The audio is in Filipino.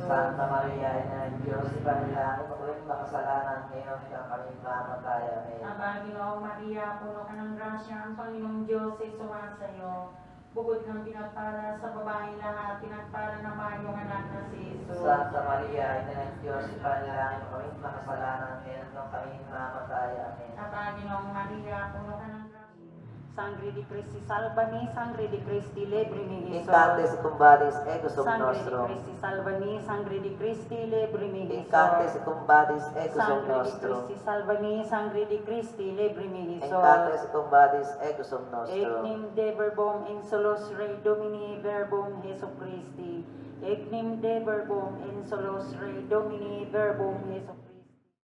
Santa Maria, Ina ng Diyos, ipanalangin mo kami makasalanan ngayon at kami mamatay. Amen. Aba, Ginoong Maria, puno ka ng grasya, ang Panginoong Diyos ay sumasayo. Bukod kang pinagpala sa babaeng lahat, pinagpala naman yung anak na si Jesus. Santa Maria, Ina ng Diyos, ipanalangin mo kami makasalanan ngayon at kami mamatay. Amen. Aba, Ginoong Maria, puno ka ng grasya. Sangre di Cristi salvami, sangre di Cristi librimi Iso. Incante secundis ego sum Sangre di nostrum. Cristi salvami, sangre di Cristi librimi Iso. Incante secundis ego sum Sangre di nostrum. Cristi salvami, sangre di Cristi librimi Iso. Incante secundis ego sum nostrum. Ecnim de verbum in solos Rei Domini verbum Jesu Christi. Ecnim de verbum in solos Rei Domini verbum Jesu Christi.